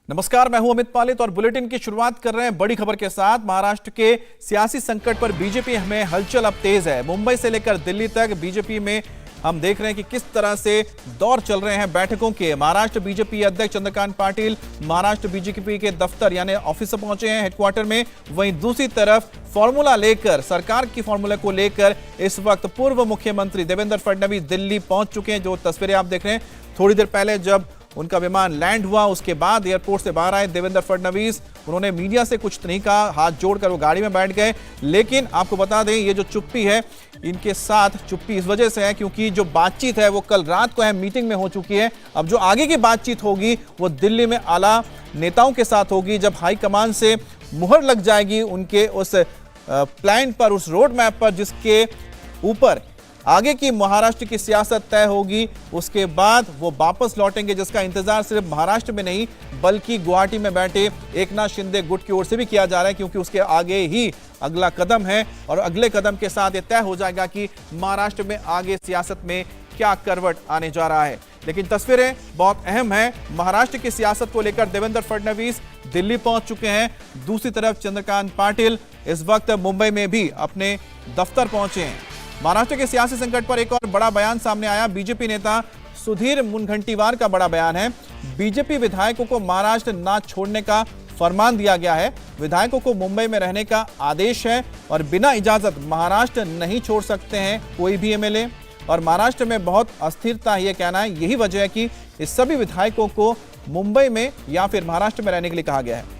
नमस्कार, मैं हूं अमित पालित और बुलेटिन की शुरुआत कर रहे हैं बड़ी खबर के साथ। महाराष्ट्र के सियासी संकट पर बीजेपी में हलचल अब तेज है। मुंबई से लेकर दिल्ली तक बीजेपी में हम देख रहे हैं कि किस तरह से दौर चल रहे हैं बैठकों के। महाराष्ट्र बीजेपी अध्यक्ष चंद्रकांत पाटिल महाराष्ट्र बीजेपी के दफ्तर यानी ऑफिस से पहुंचे हैं, हेडक्वार्टर में। वहीं दूसरी तरफ फॉर्मूला लेकर, सरकार की फॉर्मूला को लेकर इस वक्त पूर्व मुख्यमंत्री देवेंद्र फडणवीस दिल्ली पहुंच चुके हैं। जो तस्वीरें आप देख रहे हैं, थोड़ी देर पहले जब उनका विमान लैंड हुआ उसके बाद एयरपोर्ट से बाहर आए देवेंद्र फडणवीस। उन्होंने मीडिया से कुछ नहीं कहा, हाथ जोड़कर वो गाड़ी में बैठ गए। लेकिन आपको बता दें, ये जो चुप्पी है, इनके साथ चुप्पी इस वजह से है क्योंकि जो बातचीत है वो कल रात को अहम मीटिंग में हो चुकी है। अब जो आगे की बातचीत होगी वो दिल्ली में आला नेताओं के साथ होगी, जब हाईकमान से मुहर लग जाएगी उनके उस प्लान पर, उस रोड मैप पर जिसके ऊपर आगे की महाराष्ट्र की सियासत तय होगी। उसके बाद वो वापस लौटेंगे, जिसका इंतजार सिर्फ महाराष्ट्र में नहीं बल्कि गुवाहाटी में बैठे एकनाथ शिंदे गुट की ओर से भी किया जा रहा है, क्योंकि उसके आगे ही अगला कदम है और अगले कदम के साथ ये तय हो जाएगा कि महाराष्ट्र में आगे सियासत में क्या करवट आने जा रहा है। लेकिन तस्वीरें बहुत अहम है। महाराष्ट्र की सियासत को लेकर देवेंद्र फडणवीस दिल्ली पहुंच चुके हैं। दूसरी तरफ चंद्रकांत पाटिल इस वक्त मुंबई में भी अपने दफ्तर पहुंचे हैं। महाराष्ट्र के सियासी संकट पर एक और बड़ा बयान सामने आया। बीजेपी नेता सुधीर मुनगंटीवार का बड़ा बयान है। बीजेपी विधायकों को महाराष्ट्र ना छोड़ने का फरमान दिया गया है। विधायकों को मुंबई में रहने का आदेश है और बिना इजाजत महाराष्ट्र नहीं छोड़ सकते हैं कोई भी एमएलए। और महाराष्ट्र में बहुत अस्थिरता है, यह कहना है। यही वजह है कि इस सभी विधायकों को मुंबई में या फिर महाराष्ट्र में रहने के लिए कहा गया है।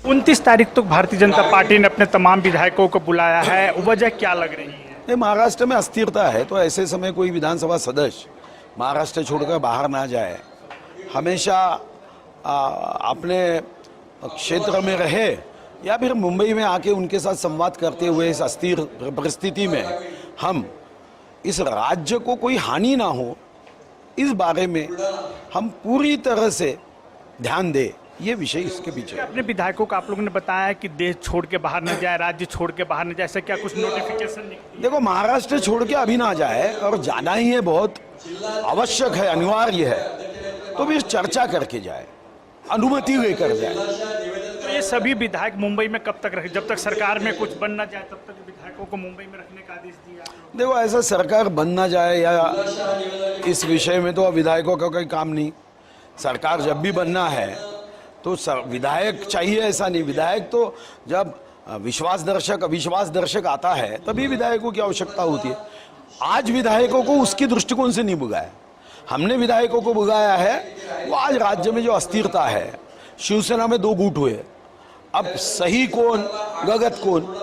29 तारीख तक भारतीय जनता पार्टी ने अपने तमाम विधायकों को बुलाया है, वजह क्या लग रही है? महाराष्ट्र में अस्थिरता है, तो ऐसे समय कोई विधानसभा सदस्य महाराष्ट्र छोड़कर बाहर ना जाए, हमेशा अपने क्षेत्र में रहे या फिर मुंबई में आके उनके साथ संवाद करते हुए इस अस्थिर परिस्थिति में हम इस राज्य को कोई हानि ना हो, इस बारे में हम पूरी तरह से ध्यान दें। ये विषय इसके पीछे। अपने विधायकों को आप लोगों ने बताया कि देश छोड़ के बाहर न जाए, राज्य छोड़ के बाहर न जाए, ऐसा क्या कुछ नोटिफिकेशन? देखो, महाराष्ट्र छोड़ के अभी ना जाए और जाना ही है, बहुत आवश्यक है, अनिवार्य है, तो भी चर्चा करके जाए, अनुमति लेकर जाए। तो ये सभी विधायक मुंबई में कब तक रखे? जब तक सरकार में कुछ बन ना जाए तब तक विधायकों को मुंबई में रखने का आदेश दिया? देखो, ऐसा सरकार बन ना जाए या इस विषय में तो विधायकों का कोई काम नहीं। सरकार जब भी बनना है तो विधायक चाहिए, ऐसा नहीं। विधायक तो जब विश्वासदर्शक अविश्वास दर्शक आता है तभी विधायकों की आवश्यकता होती है। आज विधायकों को उसकी दृष्टिकोण से नहीं बुलाया, हमने विधायकों को बुलाया है। वो आज राज्य में जो अस्थिरता है, शिवसेना में 2 गुट हुए, अब सही कौन गलत कौन?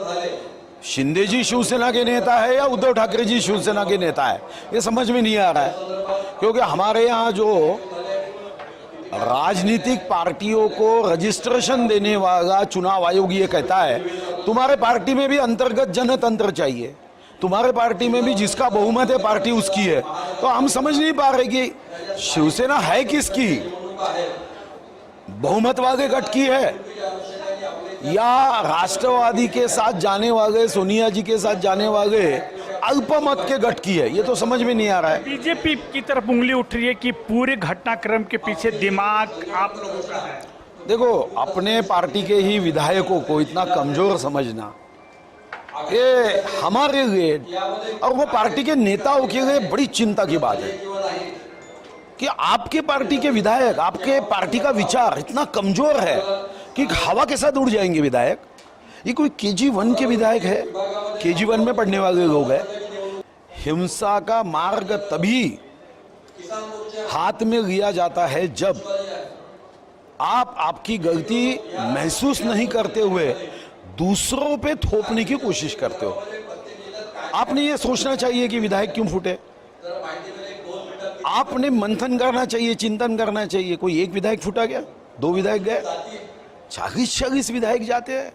शिंदे जी शिवसेना के नेता है या उद्धव ठाकरे जी शिवसेना के नेता है, ये समझ में नहीं आ रहा है। क्योंकि हमारे यहाँ जो राजनीतिक पार्टियों को रजिस्ट्रेशन देने वाला चुनाव आयोग ये कहता है, तुम्हारे पार्टी में भी अंतर्गत जनतंत्र चाहिए, तुम्हारे पार्टी में भी जिसका बहुमत है पार्टी उसकी है। तो हम समझ नहीं पा रहे कि शिवसेना है किसकी, बहुमत वाले गठ की है या राष्ट्रवादी के साथ जाने वाले, सोनिया जी के साथ जाने वाले अल्पमत के गठ की है, ये तो समझ में नहीं आ रहा है। बीजेपी की तरफ उंगली उठ रही है कि पूरे घटनाक्रम के पीछे दिमाग आप लोगों का है। देखो, अपने पार्टी के ही विधायकों को इतना कमजोर समझना, ये हमारे लिए और वो पार्टी के नेताओं के लिए बड़ी चिंता की बात है कि आपके पार्टी के विधायक, आपके पार्टी का विचार इतना कमजोर है कि हवा के साथ उड़ जाएंगे विधायक। ये कोई KG1 के विधायक है, KG1 में पढ़ने वाले लोग हैं। हिंसा का मार्ग तभी हाथ में लिया जाता है जब आप आपकी गलती महसूस नहीं करते हुए दूसरों पे थोपने की कोशिश करते हो। आपने ये सोचना चाहिए कि विधायक क्यों फूटे, आपने मंथन करना चाहिए, चिंतन करना चाहिए। कोई एक विधायक फूटा गया, 2 विधायक गए, 40 विधायक जाते हैं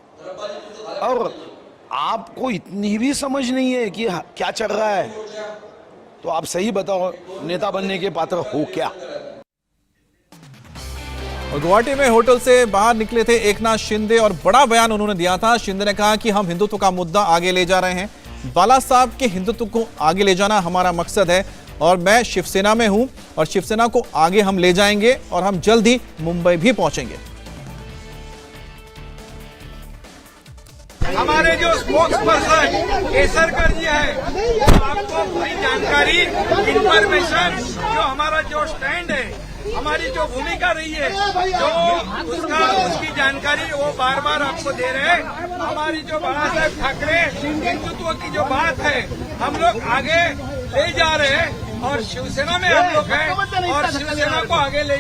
और आपको इतनी भी समझ नहीं है कि क्या चल रहा है। तो आप सही बताओ, नेता बनने के पात्र हो क्या? और गुवाहाटी में होटल से बाहर निकले थे एकनाथ शिंदे और बड़ा बयान उन्होंने दिया था। शिंदे ने कहा कि हम हिंदुत्व का मुद्दा आगे ले जा रहे हैं, बाला साहब के हिंदुत्व को आगे ले जाना हमारा मकसद है। और मैं शिवसेना में हूं और शिवसेना को आगे हम ले जाएंगे और हम जल्द ही मुंबई भी पहुंचेंगे। हमारे जो स्पोक्स पर्सन केसरकर जी है, वो आपको पूरी जानकारी, इंफॉर्मेशन, जो हमारा जो स्टैंड है, हमारी जो भूमिका रही है, जो उसकी जानकारी वो बार बार आपको दे रहे हैं। हमारी जो बाला साहेब ठाकरे हिंदुत्व की जो बात है, हम लोग आगे ले जा रहे हैं और शिवसेना में हम लोग हैं और शिवसेना को आगे ले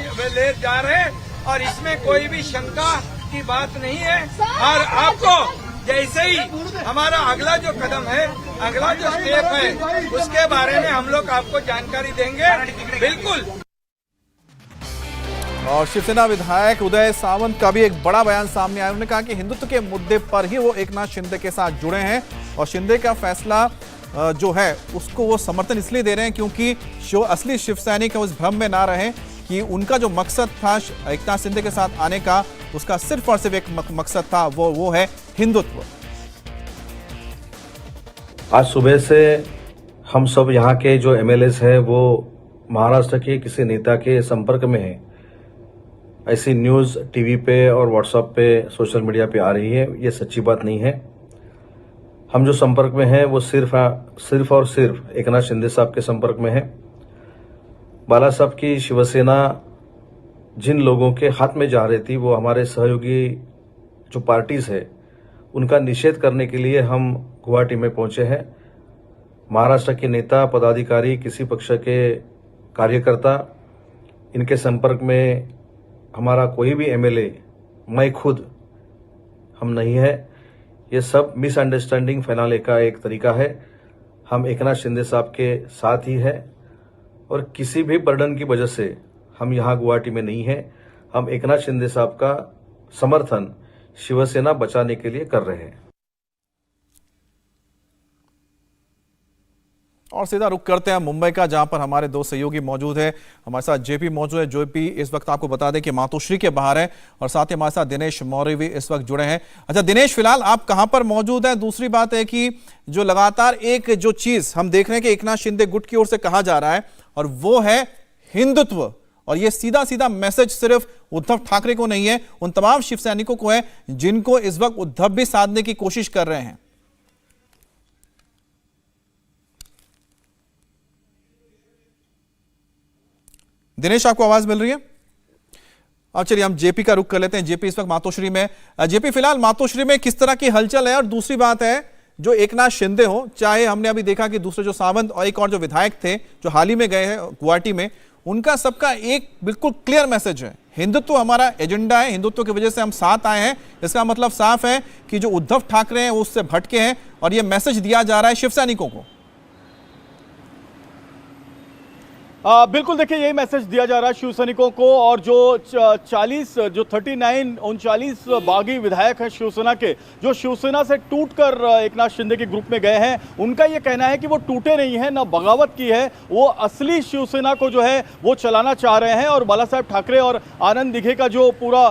जा रहे हैं और इसमें कोई भी शंका की बात नहीं है। और आपको जैसे ही हमारा अगला जो कदम है, अगला जो स्टेप है, उसके बारे में हम लोग आपको जानकारी देंगे। बिल्कुल। और शिवसेना विधायक उदय सामंत का भी एक बड़ा बयान सामने आया। उन्होंने कहा कि हिंदुत्व के मुद्दे पर ही वो एकनाथ शिंदे के साथ जुड़े हैं और शिंदे का फैसला जो है उसको वो समर्थन इसलिए दे रहे हैं क्योंकि जो असली शिव सैनिक है उस भ्रम में ना रहे कि उनका जो मकसद था एकनाथ शिंदे के साथ आने का, उसका सिर्फ और सिर्फ एक मकसद था, वो है हिंदुत्व। आज सुबह से हम सब यहाँ के जो एमएलएस हैं वो महाराष्ट्र के किसी नेता के संपर्क में हैं। ऐसी न्यूज़ टीवी पे और व्हाट्सएप पे, सोशल मीडिया पे आ रही है, ये सच्ची बात नहीं है। हम जो संपर्क में हैं वो सिर्फ और सिर्फ एकनाथ शिंदे साहब के संपर्क में है। बाला साहब की शिवसेना जिन लोगों के हाथ में जा रही थी, वो हमारे सहयोगी जो पार्टीज है, उनका निषेध करने के लिए हम गुवाहाटी में पहुंचे हैं। महाराष्ट्र के नेता, पदाधिकारी, किसी पक्ष के कार्यकर्ता, इनके संपर्क में हमारा कोई भी एमएलए, मैं खुद, हम नहीं है। ये सब मिसअंडरस्टैंडिंग फैलाने का एक तरीका है। हम एकनाथ शिंदे साहब के साथ ही है और किसी भी बर्डन की वजह से हम यहाँ गुवाहाटी में नहीं हैं। हम एकनाथ शिंदे साहब का समर्थन शिवसेना बचाने के लिए कर रहे हैं। और सीधा रुख करते हैं मुंबई का, जहां पर हमारे दो सहयोगी मौजूद है। हमारे साथ जेपी मौजूद है। जेपी इस वक्त आपको बता दें कि मातोश्री के बाहर है और साथ ही हमारे साथ दिनेश मौर्य भी इस वक्त जुड़े हैं। अच्छा दिनेश, फिलहाल आप कहां पर मौजूद हैं? दूसरी बात है कि जो लगातार एक जो चीज हम देख रहे हैं कि एकनाथ शिंदे गुट की ओर से कहा जा रहा है और वो है हिंदुत्व, और ये सीधा सीधा मैसेज सिर्फ उद्धव ठाकरे को नहीं है, उन तमाम शिव सैनिकों को है जिनको इस वक्त उद्धव भी साधने की कोशिश कर रहे हैं। दिनेश, आपको आवाज मिल रही है? अब चलिए हम जेपी का रुख कर लेते हैं। जेपी इस वक्त मातोश्री में। जेपी, फिलहाल मातोश्री में किस तरह की हलचल है? और दूसरी बात है, जो एकनाथ शिंदे हो, चाहे हमने अभी देखा कि दूसरे जो सावंत और एक और जो विधायक थे जो हाल ही में गए हैं गुवाहाटी में, उनका सबका एक बिल्कुल क्लियर मैसेज है, हिंदुत्व हमारा एजेंडा है, हिंदुत्व की वजह से हम साथ आए हैं। इसका मतलब साफ है कि जो उद्धव ठाकरे हैं वो उससे भटके हैं और ये मैसेज दिया जा रहा है शिव सैनिकों को। बिल्कुल, देखिए यही मैसेज दिया जा रहा है शिव सैनिकों को। और जो 39 बागी विधायक हैं शिवसेना के, जो शिवसेना से टूटकर एकनाथ शिंदे के ग्रुप में गए हैं, उनका ये कहना है कि वो टूटे नहीं हैं, ना बगावत की है, वो असली शिवसेना को जो है वो चलाना चाह रहे हैं। और बाला साहेब ठाकरे और आनंद दिघे का जो पूरा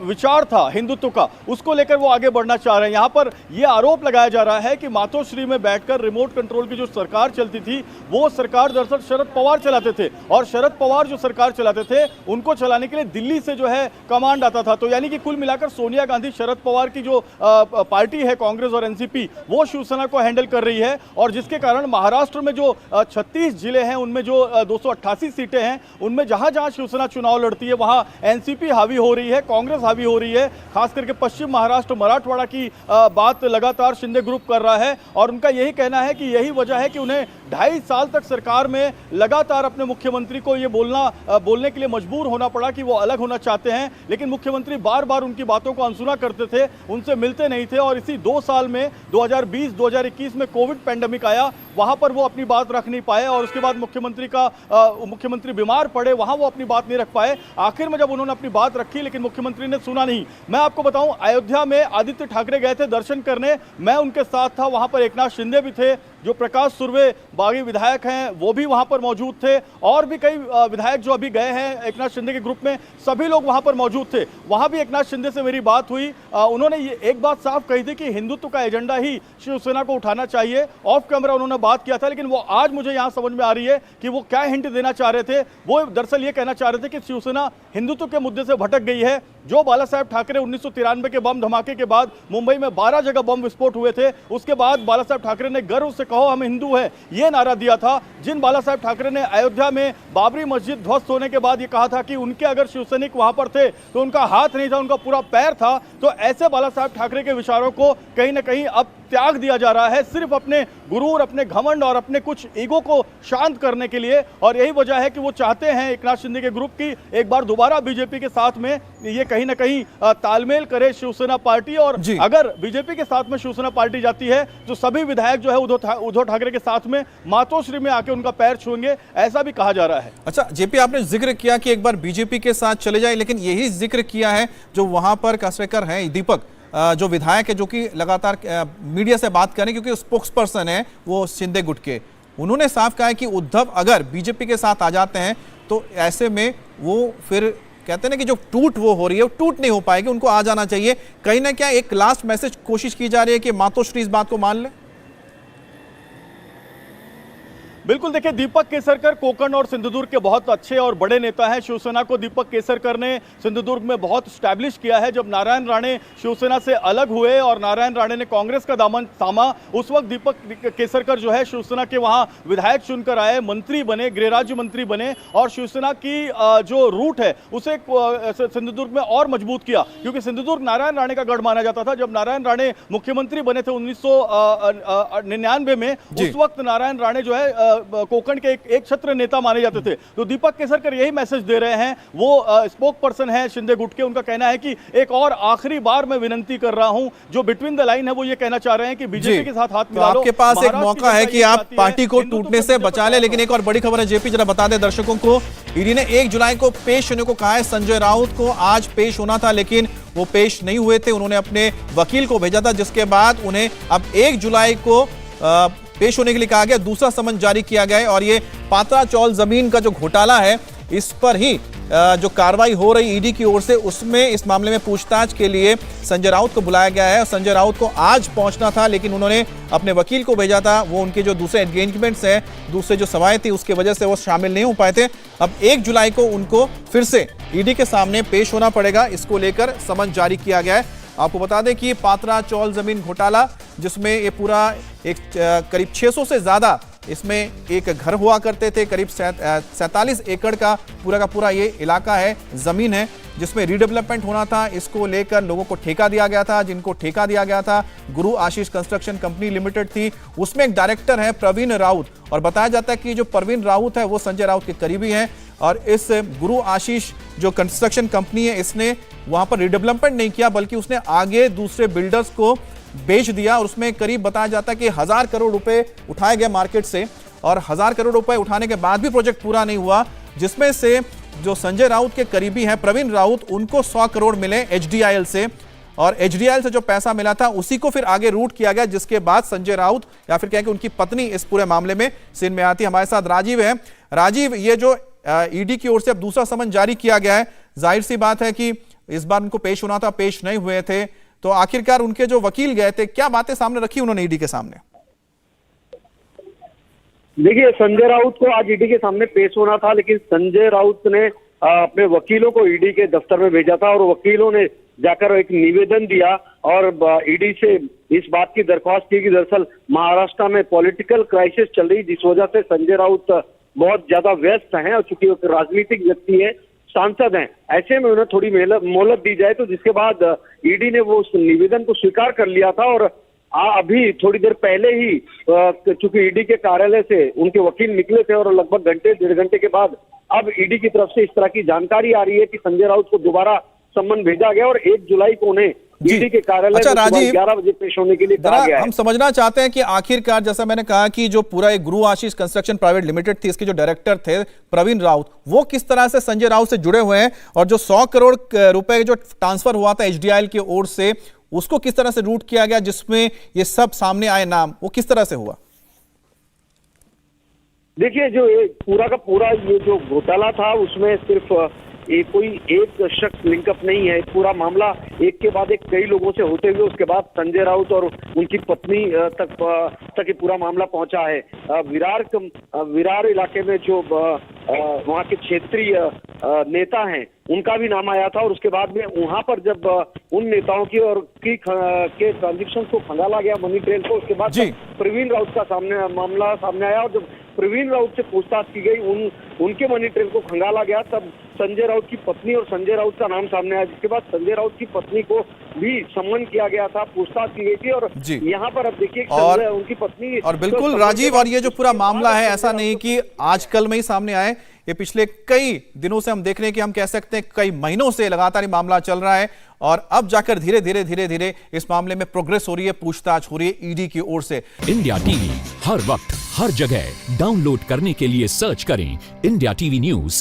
विचार था हिंदुत्व का, उसको लेकर वो आगे बढ़ना चाह रहे हैं। यहाँ पर ये आरोप लगाया जा रहा है कि मातोश्री में बैठकर रिमोट कंट्रोल की जो सरकार चलती थी, वो सरकार दरअसल शरद पवार चलाते थे और शरद पवार जो सरकार चलाते थे, उनको चलाने के लिए दिल्ली से जो है कमांड आता था। तो यानी कि कुल मिलाकर सोनिया गांधी, शरद पवार की जो पार्टी है कांग्रेस और एनसीपी, वो शिवसेना को हैंडल कर रही है। और जिसके कारण महाराष्ट्र में जो 36 जिले हैं, उनमें जो 288 सीटें हैं, उनमें जहां जहां शिवसेना चुनाव लड़ती है वहां एनसीपी हावी हो रही है, कांग्रेस हावी हो रही है। खास करके पश्चिम महाराष्ट्र, मराठवाड़ा की बात लगातार शिंदे ग्रुप कर रहा है। और उनका यही कहना है कि यही वजह है कि उन्हें 2.5 साल तक सरकार में लगातार अपने मुख्यमंत्री को ये बोलने के लिए मजबूर होना पड़ा कि वो अलग होना चाहते हैं। लेकिन मुख्यमंत्री बार बार उनकी बातों को अनसुना करते थे, उनसे मिलते नहीं थे। और इसी 2 साल में 2020-2021 में कोविड पैंडेमिक आया, वहां पर वो अपनी बात रख नहीं पाए। और उसके बाद मुख्यमंत्री बीमार पड़े, वहां वो अपनी बात नहीं रख पाए। आखिर में जब उन्होंने अपनी बात रखी, लेकिन मुख्यमंत्री ने सुना नहीं। मैं आपको बताऊं, अयोध्या में आदित्य ठाकरे गए थे दर्शन करने, मैं उनके साथ था, वहां पर एकनाथ शिंदे भी थे, जो प्रकाश सुर्वे बागी विधायक हैं वो भी वहां पर मौजूद थे, और भी कई विधायक जो अभी गए हैं एकनाथ शिंदे के ग्रुप में, सभी लोग वहां पर मौजूद थे। वहां भी एकनाथ शिंदे से मेरी बात हुई, उन्होंने ये एक बात साफ कही थी कि हिंदुत्व का एजेंडा ही शिवसेना को उठाना चाहिए। ऑफ कैमरा उन्होंने बात किया था, लेकिन वो आज मुझे यहां समझ में आ रही है कि वो क्या हिंट देना चाह रहे थे। वो दरअसल ये कहना चाह रहे थे कि शिवसेना हिंदुत्व के मुद्दे से भटक गई है। जो बाला साहेब ठाकरे 1993 के बम धमाके के बाद मुंबई में 12 जगह बम विस्फोट हुए थे, उसके बाद बाला साहेब ठाकरे ने गर्व से कहो हम हिंदू हैं ये नारा दिया था। जिन बाला साहेब ठाकरे ने अयोध्या में बाबरी मस्जिद ध्वस्त होने के बाद ये कहा था कि उनके अगर शिवसैनिक वहां पर थे तो उनका हाथ नहीं था, उनका पूरा पैर था, तो ऐसे बाला साहेब ठाकरे के विचारों को कहीं ना कहीं अब त्याग दिया जा रहा है, सिर्फ अपने गुरूर, अपने घमंड और अपने कुछ ईगो को शांत करने के लिए। और यही वजह है कि वो चाहते हैं एकनाथ शिंदे के ग्रुप की एक बार दोबारा बीजेपी के साथ में ये कहीं ना कहीं तालमेल करे शिवसेना पार्टी। और अगर बीजेपी के साथ में शिवसेना पार्टी जाती है तो सभी विधायक जो है उद्धव ठाकरे के साथ में मातोश्री में आके उनका पैर छुएंगे, ऐसा भी कहा जा रहा है। अच्छा जेपी, आपने जिक्र किया कि एक बार बीजेपी के साथ चले जाए, लेकिन यही जिक्र किया है जो वहां पर कास्रेकर हैं दीपक, जो विधायक है जो कि लगातार मीडिया से बात करें क्योंकि स्पोक्स पर्सन है वो शिंदे गुट के, उन्होंने साफ कहा है कि उद्धव अगर बीजेपी के साथ आ जाते हैं तो ऐसे में वो फिर कहते हैं ना कि जो टूट वो हो रही है वो टूट नहीं हो पाएगी, उनको आ जाना चाहिए। कहीं ना क्या एक लास्ट मैसेज कोशिश की जा रही है कि मातोश्री इस बात को मान ले? बिल्कुल, देखिए दीपक केसरकर कोंकण और सिंधुदुर्ग के बहुत अच्छे और बड़े नेता हैं। शिवसेना को दीपक केसरकर ने सिंधुदुर्ग में बहुत स्टैब्लिश किया है। जब नारायण राणे शिवसेना से अलग हुए और नारायण राणे ने कांग्रेस का दामन थामा, उस वक्त दीपक केसरकर जो है शिवसेना के वहां विधायक चुनकर आए, मंत्री बने, गृह राज्य मंत्री बने और शिवसेना की जो रूट है उसे सिंधुदुर्ग में और मजबूत किया, क्योंकि सिंधुदुर्ग नारायण राणे का गढ़ माना जाता था। जब नारायण राणे मुख्यमंत्री बने थे 1999 में, उस वक्त नारायण राणे जो है कोंकण के एक छत्र नेता माने जाते थे। तो दीपक केसरकर यही मैसेज दे रहे हैं। वो स्पोक पर्सन है शिंदे गुट के, उनका कहना है कि एक और आखिरी बार मैं विनंती कर रहा हूं, जो बिटवीन द लाइन है वो ये कहना चाह रहे हैं कि बीजेपी के साथ हाथ मिला लो। आपके पास एक मौका है कि आप पार्टी को टूटने से बचा ले। लेकिन एक और बड़ी खबर है जेपी, जरा बता दें दर्शकों को, ईडी ने 1 जुलाई को पेश होने को कहा है। संजय राउत को आज पेश होना था लेकिन वो पेश नहीं हुए थे, उन्होंने अपने वकील को भेजा था, जिसके बाद उन्हें अब 1 जुलाई को पेश होने के लिए कहा गया। दूसरा समन जारी किया गया है और ये पात्रा चौल जमीन का जो घोटाला है इस पर ही जो कार्रवाई हो रही ईडी की ओर से, उसमें इस मामले में पूछताछ के लिए संजय राउत को बुलाया गया है। संजय राउत को आज पहुंचना था लेकिन उन्होंने अपने वकील को भेजा था। वो उनके जो दूसरे एंगेजमेंट्स हैं, दूसरे जो सभाएं थी, उसकी वजह से वो शामिल नहीं हो पाए थे। अब 1 जुलाई को उनको फिर से ईडी के सामने पेश होना पड़ेगा, इसको लेकर समन जारी किया गया है। आपको बता दें कि पात्रा चौल जमीन घोटाला, जिसमें ये पूरा एक करीब 600 से ज्यादा इसमें एक घर हुआ करते थे, करीब 47 एकड़ का पूरा ये इलाका है, जमीन है, जिसमें रीडेवलपमेंट होना था। इसको लेकर लोगों को ठेका दिया गया था। जिनको ठेका दिया गया था गुरु आशीष कंस्ट्रक्शन कंपनी लिमिटेड थी, उसमें एक डायरेक्टर है प्रवीण राउत, और बताया जाता है कि जो प्रवीण राउत है वो संजय राउत के करीबी हैं। और इस गुरु आशीष जो कंस्ट्रक्शन कंपनी है, इसने वहां पर रीडेवलपमेंट नहीं किया बल्कि उसने आगे दूसरे बिल्डर्स को बेच दिया। और उसमें करीब बताया जाता है कि 1000 करोड़ रुपए उठाए गए मार्केट से, और 1000 करोड़ रुपए उठाने के बाद भी प्रोजेक्ट पूरा नहीं हुआ, जिसमें से जो संजय राउत के करीबी हैं प्रवीण राउत, उनको 100 करोड़ मिले एचडीआईएल से, और एचडीआईएल से जो पैसा मिला था उसी को फिर आगे रूट किया गया, जिसके बाद संजय राउत या फिर कहें कि उनकी पत्नी इस पूरे मामले में सीन में आती है। हमारे साथ राजीव है। राजीव, ये जो ईडी की ओर से अब दूसरा समन जारी किया गया है, जाहिर सी बात है कि इस बार उनको पेश होना था, पेश नहीं हुए थे, तो आखिरकार उनके जो वकील गए थे, क्या बातें सामने रखी उन्होंने ईडी के सामने? देखिए, संजय राउत को आज ईडी के सामने पेश होना था, लेकिन संजय राउत ने अपने वकीलों को ईडी के दफ्तर में भेजा था और वकीलों ने जाकर एक निवेदन दिया और ईडी से इस बात की दरख्वास्त की कि दरअसल महाराष्ट्र में पॉलिटिकल क्राइसिस चल रही, जिस वजह से संजय राउत बहुत ज्यादा व्यस्त हैं, और चूंकि वो राजनीतिक व्यक्ति है, सांसद हैं, ऐसे में उन्हें थोड़ी मोहलत दी जाए। तो जिसके बाद ईडी ने वो उस निवेदन को स्वीकार कर लिया था और अभी थोड़ी देर पहले ही चूंकि ईडी के कार्यालय से उनके वकील निकले थे और लगभग घंटे 1.5 घंटे के बाद अब ईडी की तरफ से इस तरह की जानकारी आ रही है कि संजय राउत को दोबारा सम्मन भेजा गया और 1 जुलाई को उन्हें ईडी के कार्यालय में 11 बजे पेश होने के लिए कहा गया है। हम समझना चाहते हैं कि आखिरकार, जैसा मैंने कहा कि जो पूरा एक गुरु आशीष कंस्ट्रक्शन प्राइवेट लिमिटेड थी, इसके जो डायरेक्टर थे प्रवीण राउत, वो किस तरह से संजय राउत से जुड़े हुए हैं, और जो 100 करोड़ रुपए जो ट्रांसफर हुआ था एचडीआईएल की ओर से, उसको किस तरह से रूट किया गया, जिसमें ये सब सामने आए नाम, वो किस तरह से हुआ? देखिए, जो ये पूरा का पूरा ये जो घोटाला था उसमें सिर्फ कोई एक शख्स लिंकअप नहीं है। पूरा मामला एक के बाद एक कई लोगों से होते हुए उसके बाद संजय राउत और उनकी पत्नी तक ये पूरा मामला पहुंचा है। विरार इलाके में जो वहाँ के क्षेत्रीय नेता हैं उनका भी नाम आया था और उसके बाद में वहाँ पर जब उन नेताओं की और के ट्रांजेक्शन को खंगाला गया, मनी ट्रेल को, उसके बाद प्रवीण राउत का मामला सामने आया और जब प्रवीण राउत से पूछताछ की गई, उनके मनी ट्रेल को खंगाला गया, तब संजय राउत की पत्नी और संजय राउत का नाम सामने आया, जिसके बाद संजय राउत की पत्नी को भी सम्मन किया गया था, पूछताछ की गई थी। और यहाँ पर अब देखिए उनकी पत्नी और बिल्कुल राजीव, और ये जो पूरा मामला है ऐसा नहीं कि आजकल में ही सामने आए, ये पिछले कई दिनों से हम देख रहे हैं कि हम कह सकते हैं कई महीनों से लगातार ये मामला चल रहा है और अब जाकर धीरे धीरे इस मामले में प्रोग्रेस हो रही है, पूछताछ हो रही है ईडी की ओर से। इंडिया टीवी हर वक्त हर जगह डाउनलोड करने के लिए सर्च करें इंडिया टीवी न्यूज।